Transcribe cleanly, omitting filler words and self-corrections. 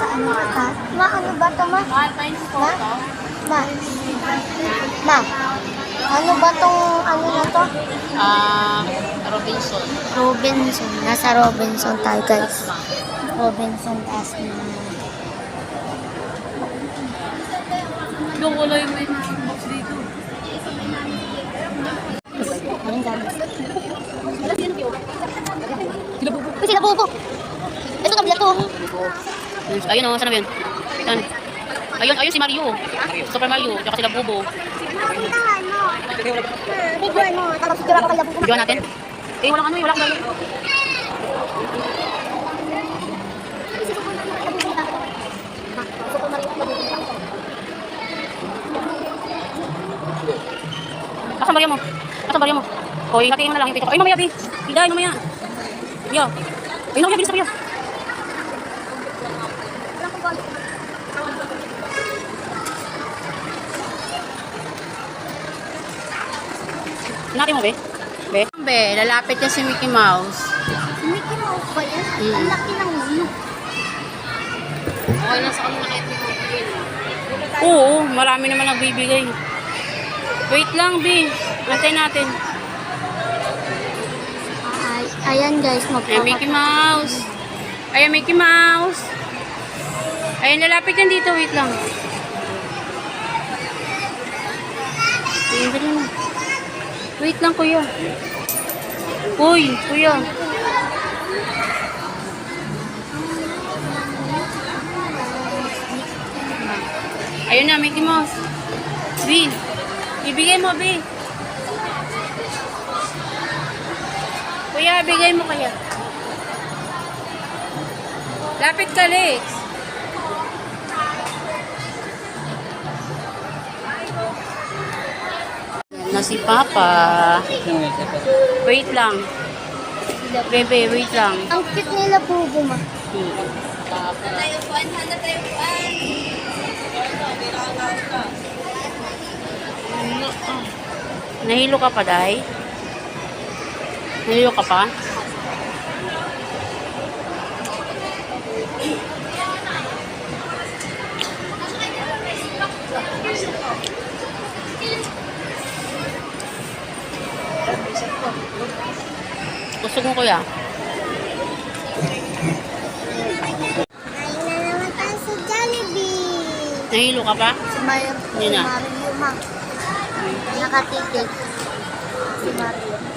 sa ano ka? Ma, ano ba ito, ma? Ma? Ma? Ma? Ano ba tong ano na to? Robinson. Robinson. Nasa Robinson tayo, guys. Robinson taas na. Yung wala yung may box dito. Anong gamit? Uy, sila po. Ito kabila to. Ayun o, saan na ba yun? Ayun si Mario. Super Mario. Tsaka sila Bubo. Video mo. Tapos siguro ako kaya po. Video natin. Walang ano eh. Walang gano'n. Asan Maria mo? Asan Maria mo? Hoy, hatiin mo na lang yung pito. Ay, mamaya, Bi. Hiday, mamaya. Biya. Ay, no, bilis na, Biya. Natin mo, Be? Be, lalapit niya si Mickey Mouse. Mickey Mouse ba yan? Mm. Ang laki ng ulo. Okay lang sa kanila kahit bibigay. Oo, marami naman nagbibigay. Wait lang, Bi. Antay natin. Ayan guys, Ayan, Mickey Mouse. Ayan, Mickey Mouse. Ayan, lalapit yan dito. Wait lang. Ayan, dali na. Wait lang, kuya. Uy, kuya. Ayun na, Mickey Mouse. B. Ibigay mo, B. Kuya, bigay mo kaya. Lapit ka, Lex. Na si Papa. Wait lang. Bebe, wait lang. Ang cute nila po ma. Nahilo ka pa, Day? Nahilo ka pa? Gusto mo, kuya? Ay na naman tayo sa Jollibee. Nahilo ka pa? Si Mario. Yun na. Mario ma. Nakatitig. Si Mario.